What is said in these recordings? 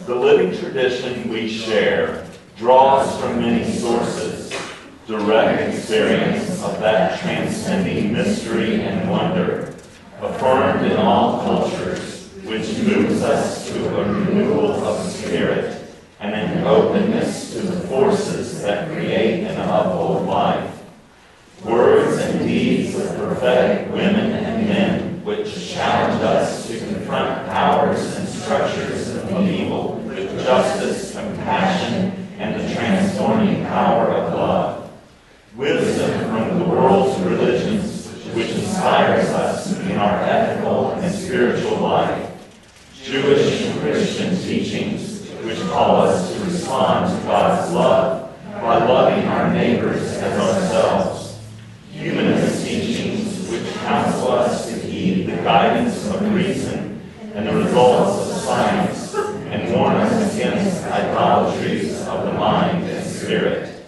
The living tradition we share draws from many sources, direct experience of that transcending mystery and wonder, affirmed in all cultures, which moves us to a renewal of spirit and an openness to the forces that create and uphold life. Words and deeds of prophetic women and men, which challenge us to confront powers and structures of evil with justice, compassion, and the transforming power of love. Wisdom from the world's religions, which inspires us in our ethical and spiritual life. Jewish and Christian teachings, which call us to respond to God's love by loving our neighbors as ourselves. Humanist teachings, which counsel us to heed the guidance of reason and the results of science, and warn us against idolatries of the mind and spirit.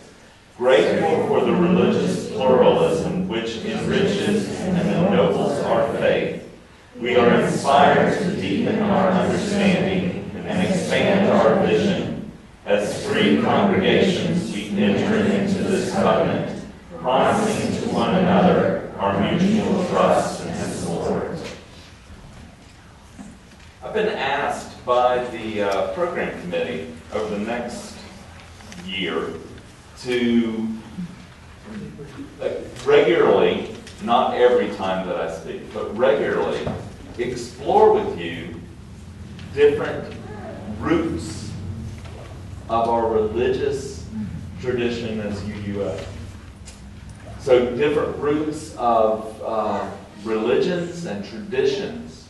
Grateful for the religious pluralism which enriches and ennobles our faith, we are inspired to deepen our understanding and expand our vision. As free congregations, we enter into this covenant, promising to one another our mutual trust and support. I've been asked by the program committee over the next year to regularly, not every time that I speak, but regularly explore with you different roots of our religious tradition as UUA. So different roots of religions and traditions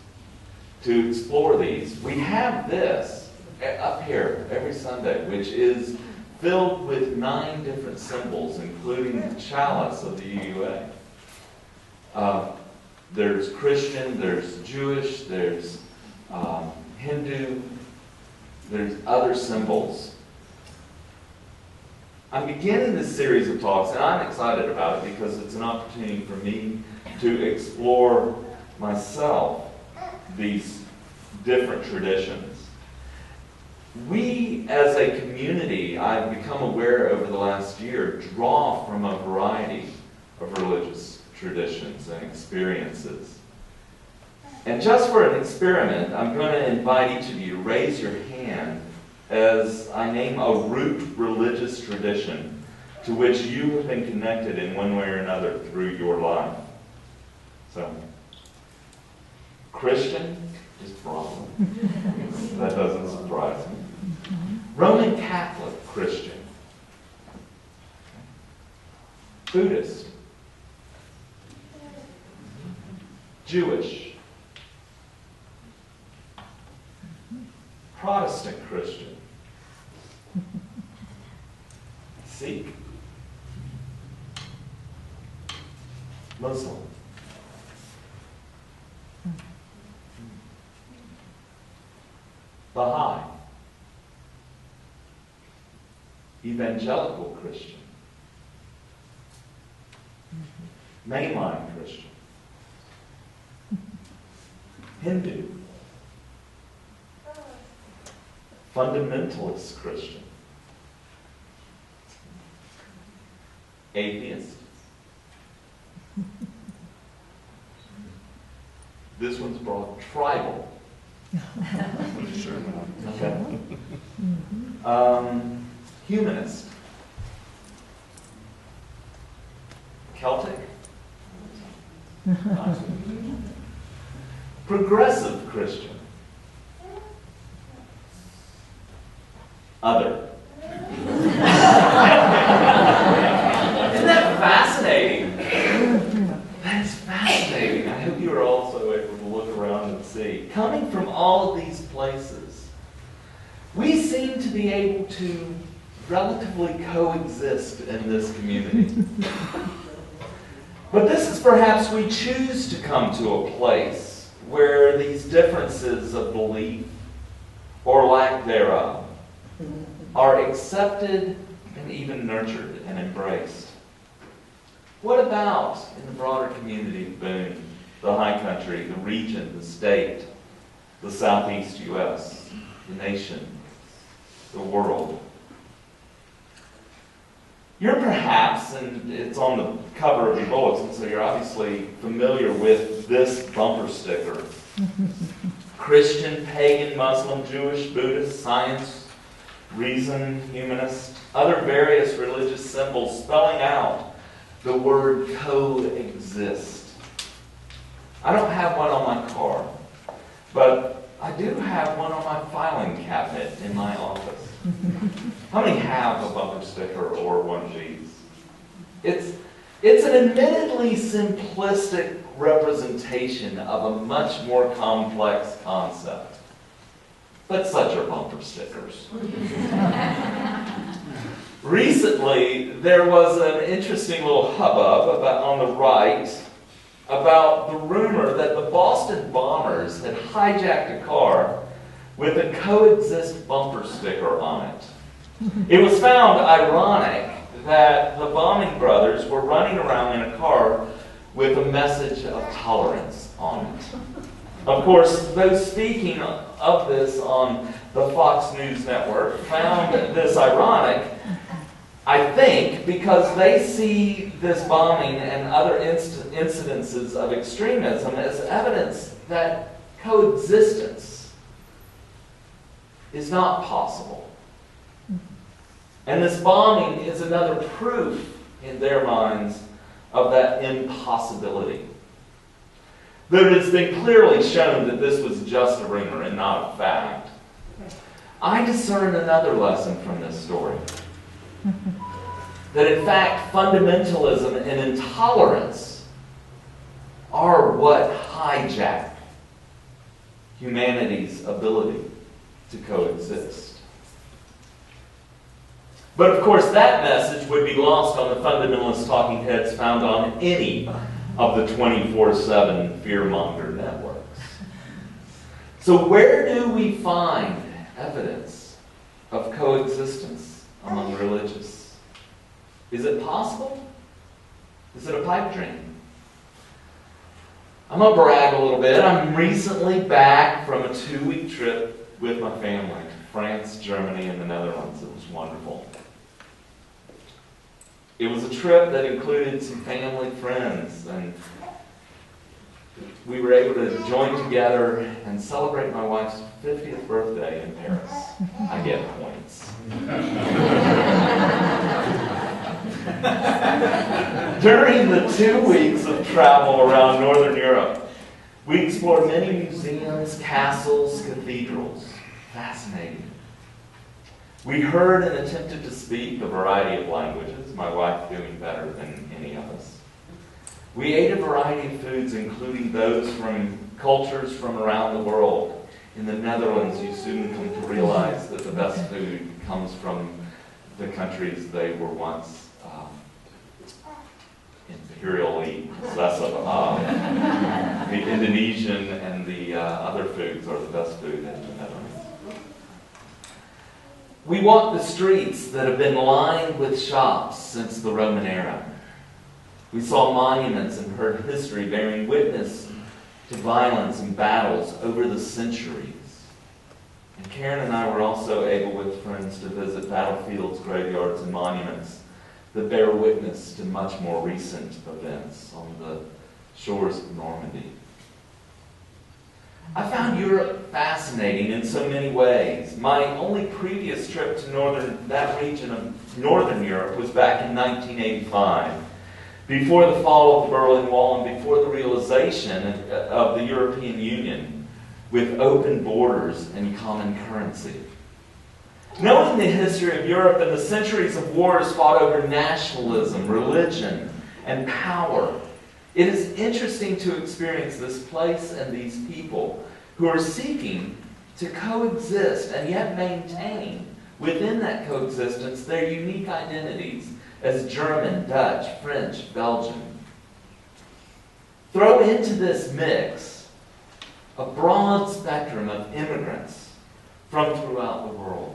to explore these. We have this up here every Sunday, which is filled with 9 different symbols, including the chalice of the UUA. There's Christian, there's Jewish, there's Hindu, there's other symbols. I'm beginning this series of talks, and I'm excited about it because it's an opportunity for me to explore myself these different traditions. We, as a community, I've become aware over the last year, draw from a variety of religious traditions and experiences. And just for an experiment, I'm going to invite each of you to raise your hand as I name a root religious tradition to which you have been connected in one way or another through your life. So, Christian is problem. That doesn't surprise me. Roman Catholic Christian. Buddhist. Jewish. Protestant Christian. Sikh. Muslim. Baha'i. Evangelical Christian. Mainline Christian. Hindu. Fundamentalist Christian. Atheist. This one's brought tribal. Sure. Okay. Humanist. Celtic. Progressive Christian. Other. Isn't that fascinating? That is fascinating. I hope you are also able to look around and see. Coming from all of these places, we seem to be able to relatively coexist in this community. But this is perhaps we choose to come to a place where these differences of belief or lack thereof are accepted and even nurtured and embraced. What about in the broader community of Boone, the High Country, the region, the state, the Southeast U.S., the nation, the world. You're perhaps, and it's on the cover of your bulletin, so you're obviously familiar with this bumper sticker. Christian, pagan, Muslim, Jewish, Buddhist, science, reason, humanist, other various religious symbols spelling out the word coexist. I don't have one on my car, but I do have one on my filing cabinet in my office. How many have a bumper sticker or one of these? It's an admittedly simplistic representation of a much more complex concept. But such are bumper stickers. Recently, there was an interesting little hubbub on the right about the rumor that the Boston bombers had hijacked a car with a coexist bumper sticker on it. It was found ironic that the bombing brothers were running around in a car with a message of tolerance on it. Of course, those speaking of this on the Fox News network found this ironic, I think, because they see this bombing and other incidences of extremism as evidence that coexistence is not possible. And this bombing is another proof in their minds of that impossibility. Though it has been clearly shown that this was just a rumor and not a fact, I discern another lesson from this story. That in fact, fundamentalism and intolerance are what hijack humanity's ability to coexist. But of course, that message would be lost on the fundamentalist talking heads found on any of the 24/7 fear-monger networks. So where do we find evidence of coexistence among religious? Is it possible? Is it a pipe dream? I'm going to brag a little bit. I'm recently back from a 2-week trip with my family to France, Germany, and the Netherlands. It was wonderful. It was a trip that included some family friends, and we were able to join together and celebrate my wife's 50th birthday in Paris. I get points. During the 2 weeks of travel around Northern Europe, we explored many museums, castles, cathedrals. Fascinating. We heard and attempted to speak a variety of languages, my wife doing better than any of us. We ate a variety of foods, including those from cultures from around the world. In the Netherlands, you soon come to realize that the best food comes from the countries they were once imperially possessive of. The Indonesian and the other foods are the best food in the Netherlands. We walked the streets that have been lined with shops since the Roman era. We saw monuments and heard history bearing witness to violence and battles over the centuries. And Karen and I were also able with friends to visit battlefields, graveyards, and monuments that bear witness to much more recent events on the shores of Normandy. I found Europe fascinating in so many ways. My only previous trip to that region of Northern Europe was back in 1985, before the fall of the Berlin Wall and before the realization of the European Union with open borders and common currency. Knowing the history of Europe and the centuries of wars fought over nationalism, religion, and power, it is interesting to experience this place and these people who are seeking to coexist and yet maintain within that coexistence their unique identities as German, Dutch, French, Belgian. Throw into this mix a broad spectrum of immigrants from throughout the world.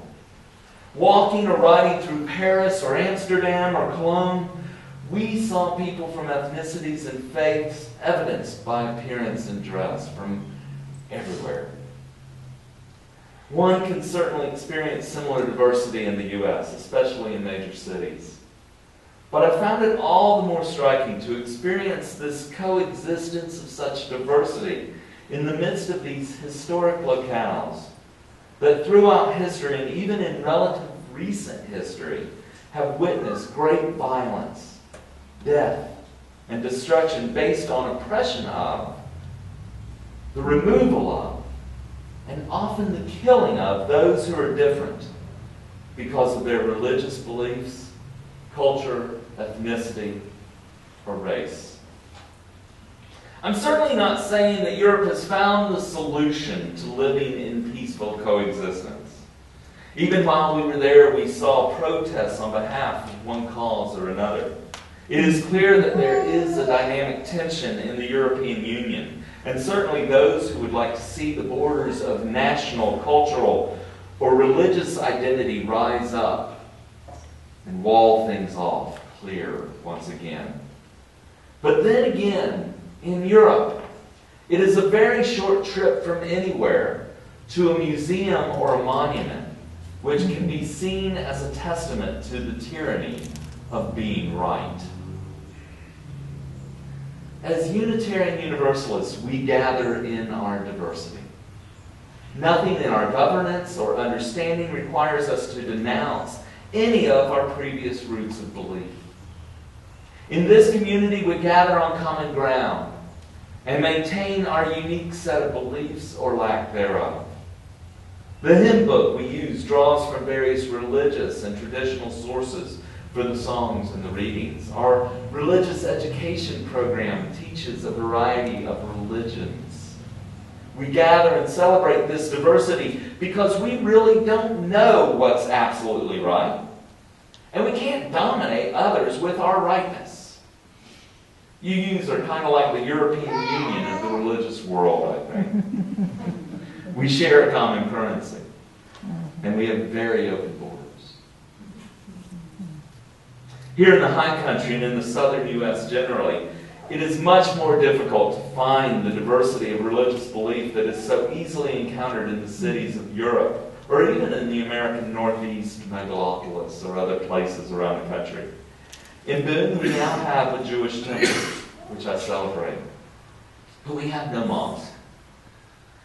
Walking or riding through Paris or Amsterdam or Cologne, we saw people from ethnicities and faiths evidenced by appearance and dress from everywhere. One can certainly experience similar diversity in the U.S., especially in major cities. But I found it all the more striking to experience this coexistence of such diversity in the midst of these historic locales that throughout history, and even in relative recent history, have witnessed great violence, death, and destruction based on oppression of, the removal of, and often the killing of those who are different because of their religious beliefs, culture, ethnicity, or race. I'm certainly not saying that Europe has found the solution to living in peaceful coexistence. Even while we were there, we saw protests on behalf of one cause or another. It is clear that there is a dynamic tension in the European Union, and certainly those who would like to see the borders of national, cultural, or religious identity rise up and wall things off clear once again. But then again, in Europe, it is a very short trip from anywhere to a museum or a monument, which can be seen as a testament to the tyranny of being right. As Unitarian Universalists, we gather in our diversity. Nothing in our governance or understanding requires us to denounce any of our previous roots of belief. In this community, we gather on common ground and maintain our unique set of beliefs or lack thereof. The hymn book we use draws from various religious and traditional sources for the songs and the readings. Our religious education program teaches a variety of religions. We gather and celebrate this diversity because we really don't know what's absolutely right, and we can't dominate others with our rightness. UUs are kind of like the European Union of the religious world, I think. We share a common currency, and we have very open borders. Here in the high country and in the southern U.S. generally, it is much more difficult to find the diversity of religious belief that is so easily encountered in the cities of Europe, or even in the American Northeast, Megalopolis, or other places around the country. In Boone, we now have a Jewish temple, which I celebrate. But we have no mosque.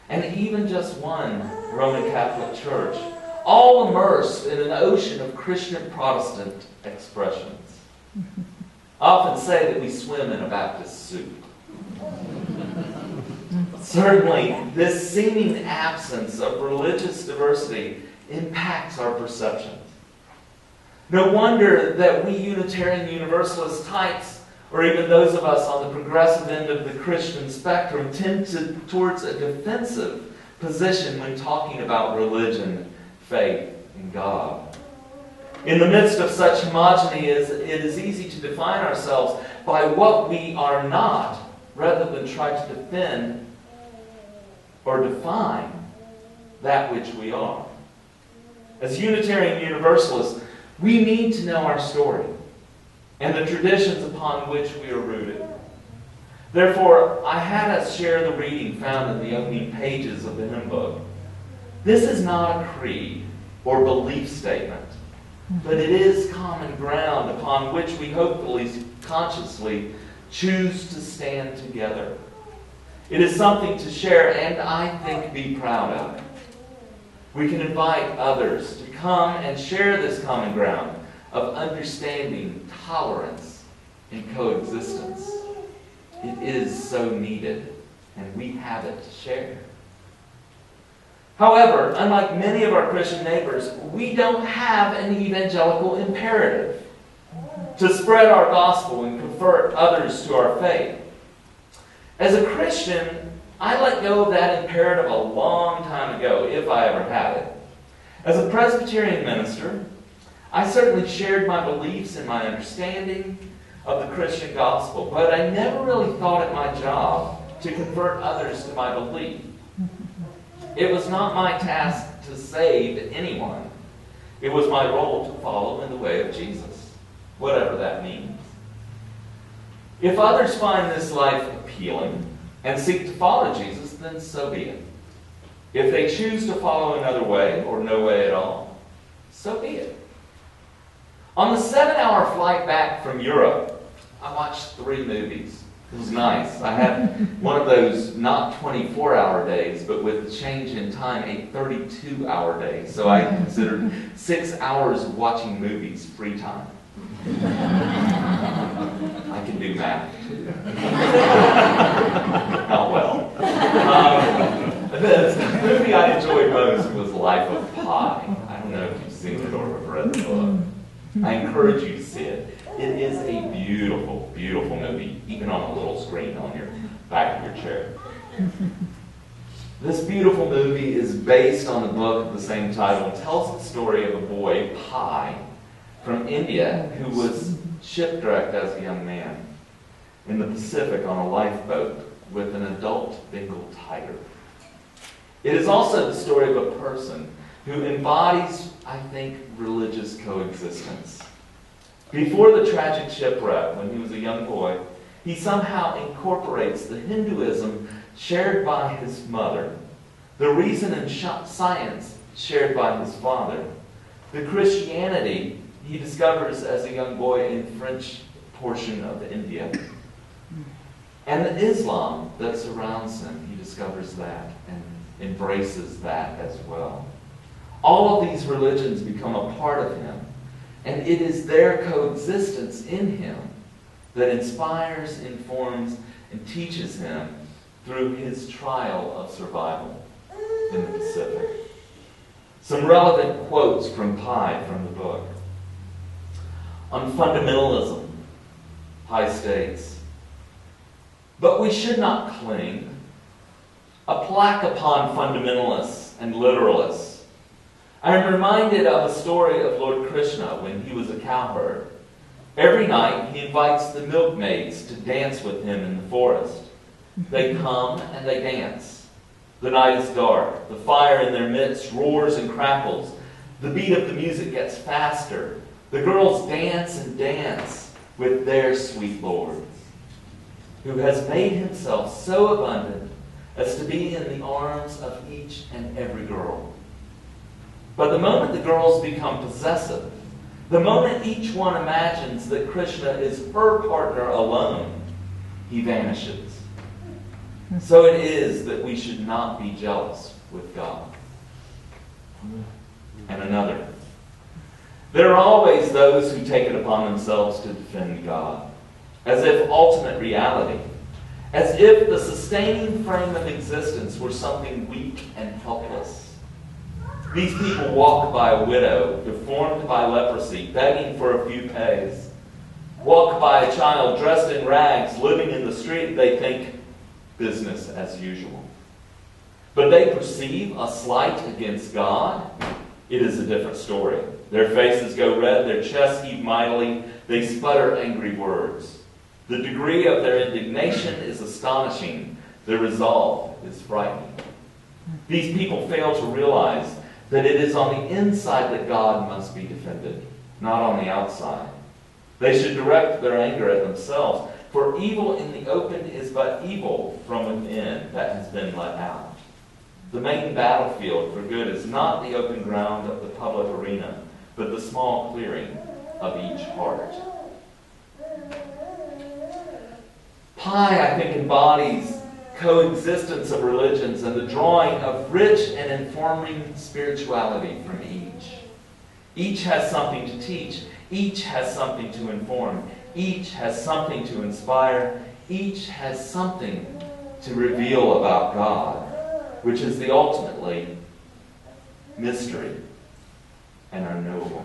And even just one Roman Catholic church, all immersed in an ocean of Christian Protestant expressions. I often say that we swim in a Baptist soup. Certainly, this seeming absence of religious diversity impacts our perceptions. No wonder that we Unitarian Universalist types, or even those of us on the progressive end of the Christian spectrum, tend towards a defensive position when talking about religion, faith, and God. In the midst of such homogeny, it is easy to define ourselves by what we are not, rather than try to defend or define that which we are. As Unitarian Universalists, we need to know our story and the traditions upon which we are rooted. Therefore, I had us share the reading found in the opening pages of the hymn book. This is not a creed or belief statement, but it is common ground upon which we hopefully, consciously choose to stand together. It is something to share and, I think, be proud of. We can invite others to come and share this common ground of understanding, tolerance, and coexistence. It is so needed, and we have it to share. However, unlike many of our Christian neighbors, we don't have an evangelical imperative to spread our gospel and convert others to our faith. As a Christian, I let go of that imperative a long time ago, if I ever had it. As a Presbyterian minister, I certainly shared my beliefs and my understanding of the Christian gospel, but I never really thought it my job to convert others to my belief. It was not my task to save anyone. It was my role to follow in the way of Jesus, whatever that means. If others find this life appealing and seek to follow Jesus, then so be it. If they choose to follow another way or no way at all, so be it. On the 7-hour flight back from Europe, I watched 3 movies. It was nice. I had one of those not 24-hour days, but with the change in time, a 32-hour day. So I considered 6 hours of watching movies free time. I can do math too. Not well. The movie I enjoyed most was Life of Pi. I don't know if you've seen it or have read the book. I encourage you to see it. It is a beautiful, beautiful movie, even on a little screen on your back of your chair. This beautiful movie is based on the book of the same title and tells the story of a boy, Pi, from India, who was shipwrecked as a young man in the Pacific on a lifeboat with an adult Bengal tiger. It is also the story of a person who embodies, I think, religious coexistence. Before the tragic shipwreck, when he was a young boy, he somehow incorporates the Hinduism shared by his mother, the reason and science shared by his father, the Christianity he discovers as a young boy in the French portion of India, and the Islam that surrounds him. He discovers that and embraces that as well. All of these religions become a part of him, and it is their coexistence in him that inspires, informs, and teaches him through his trial of survival in the Pacific. Some relevant quotes from Pi from the book. On fundamentalism, Pi states, "But we should not cling. A plaque upon fundamentalists and literalists. I am reminded of a story of Lord Krishna when he was a cowherd. Every night he invites the milkmaids to dance with him in the forest. They come and they dance. The night is dark. The fire in their midst roars and crackles. The beat of the music gets faster. The girls dance and dance with their sweet Lord, who has made himself so abundant as to be in the arms of each and every girl. But the moment the girls become possessive, the moment each one imagines that Krishna is her partner alone, he vanishes. So it is that we should not be jealous with God." And another, "There are always those who take it upon themselves to defend God, as if ultimate reality, as if the sustaining frame of existence were something weak and helpless. These people walk by a widow, deformed by leprosy, begging for a few pays. Walk by a child dressed in rags, living in the street. They think business as usual. But they perceive a slight against God. It is a different story. Their faces go red, their chests heave mightily, they sputter angry words. The degree of their indignation is astonishing. Their resolve is frightening. These people fail to realize that it is on the inside that God must be defended, not on the outside. They should direct their anger at themselves, for evil in the open is but evil from within that has been let out. The main battlefield for good is not the open ground of the public arena, but the small clearing of each heart." Pi, I think, embodies coexistence of religions and the drawing of rich and informing spirituality from each. Each has something to teach. Each has something to inform. Each has something to inspire. Each has something to reveal about God, which is the ultimately mystery and unknowable.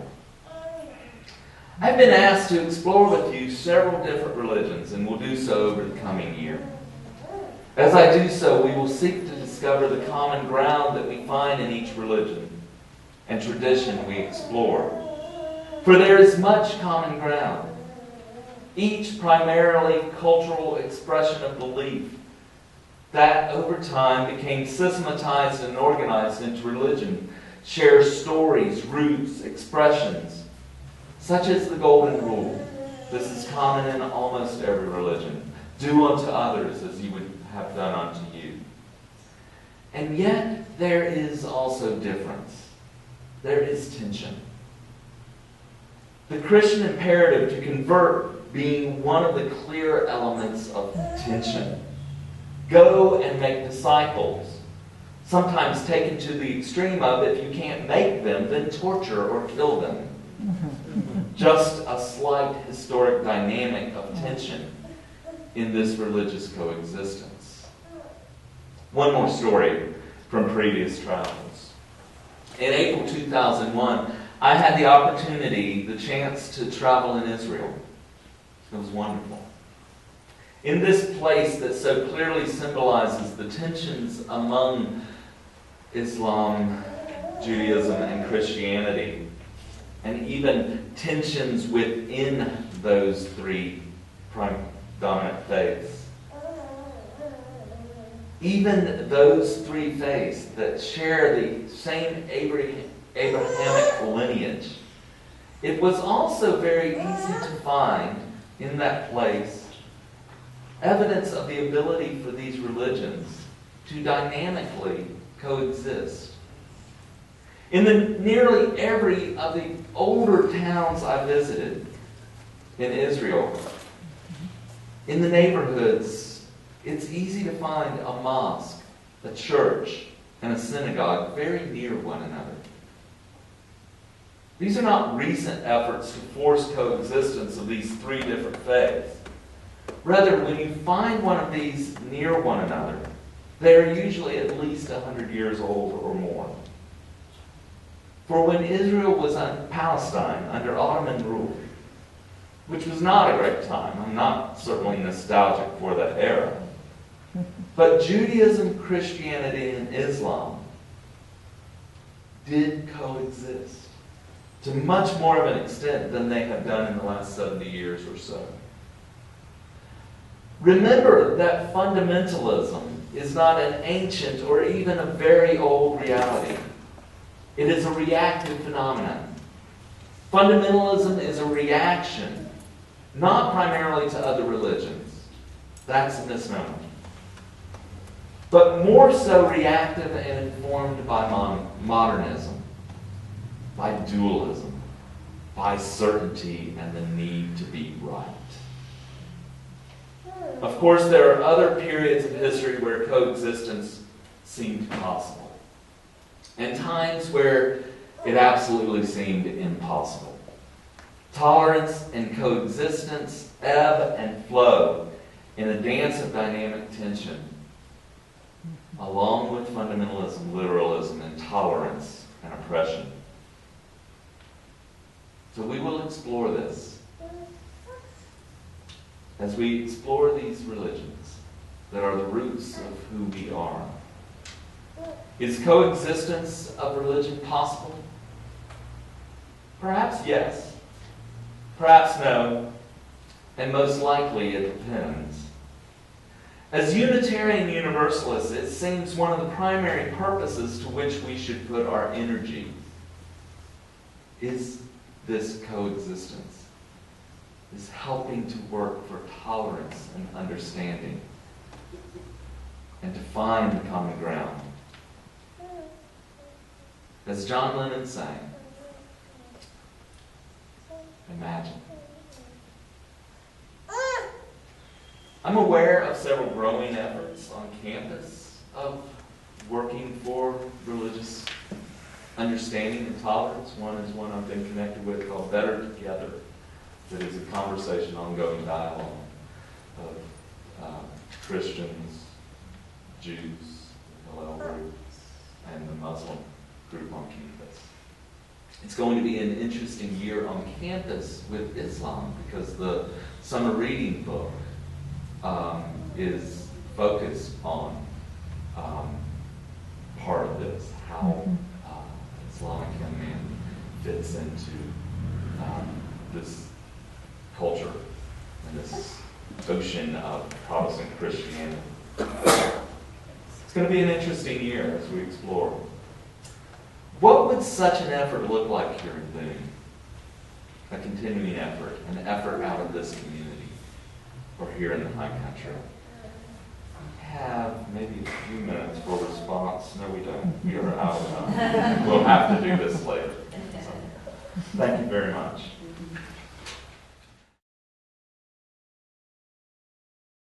I've been asked to explore with you several different religions, and will do so over the coming year. As I do so, we will seek to discover the common ground that we find in each religion and tradition we explore. For there is much common ground, each primarily cultural expression of belief that over time became systematized and organized into religion, shares stories, roots, expressions, such as the Golden Rule. This is common in almost every religion. Do unto others as you would have done unto you. And yet, there is also difference. There is tension. The Christian imperative to convert being one of the clear elements of tension. Go and make disciples. Sometimes taken to the extreme of, if you can't make them, then torture or kill them. Just a slight historic dynamic of tension in this religious coexistence. One more story from previous travels. In April 2001, I had the opportunity, the chance to travel in Israel. It was wonderful. In this place that so clearly symbolizes the tensions among Islam, Judaism, and Christianity, and even tensions within those three dominant faiths. Even those three faiths that share the same Abrahamic lineage. It was also very easy to find in that place evidence of the ability for these religions to dynamically coexist. In nearly every of the older towns I visited in Israel, in the neighborhoods, it's easy to find a mosque, a church, and a synagogue very near one another. These are not recent efforts to force coexistence of these three different faiths. Rather, when you find one of these near one another, they are usually at least 100 years old or more. For when Israel was in Palestine under Ottoman rule, which was not a great time, I'm not certainly nostalgic for that era, but Judaism, Christianity, and Islam did coexist to much more of an extent than they have done in the last 70 years or so. Remember that fundamentalism is not an ancient or even a very old reality. It is a reactive phenomenon. Fundamentalism is a reaction, not primarily to other religions. That's a misnomer. But more so reactive and informed by modernism, by dualism, by certainty and the need to be right. Of course, there are other periods of history where coexistence seemed possible, and times where it absolutely seemed impossible. Tolerance and coexistence ebb and flow in a dance of dynamic tension, along with fundamentalism, literalism, intolerance, and oppression. So we will explore this as we explore these religions that are the roots of who we are. Is coexistence of religion possible? Perhaps yes. Perhaps no. And most likely it depends. As Unitarian Universalists, it seems one of the primary purposes to which we should put our energy is this coexistence, is helping to work for tolerance and understanding, and to find the common ground. As John Lennon sang, imagine. I'm aware of several growing efforts on campus of working for religious understanding and tolerance. One is one I've been connected with called Better Together, that is a conversation, ongoing dialogue of Christians, Jews, the Hillel group, and the Muslim group on campus. It's going to be an interesting year on campus with Islam because the summer reading book is focused on part of this, how Islamic young man fits into this culture and this ocean of Protestant Christianity. It's going to be an interesting year as we explore. What would such an effort look like here in Boone? A continuing effort, an effort out of this community, or here in the High Country. have maybe a few minutes for response. No, we don't. We are out now. We'll have to do this later. So, thank you very much.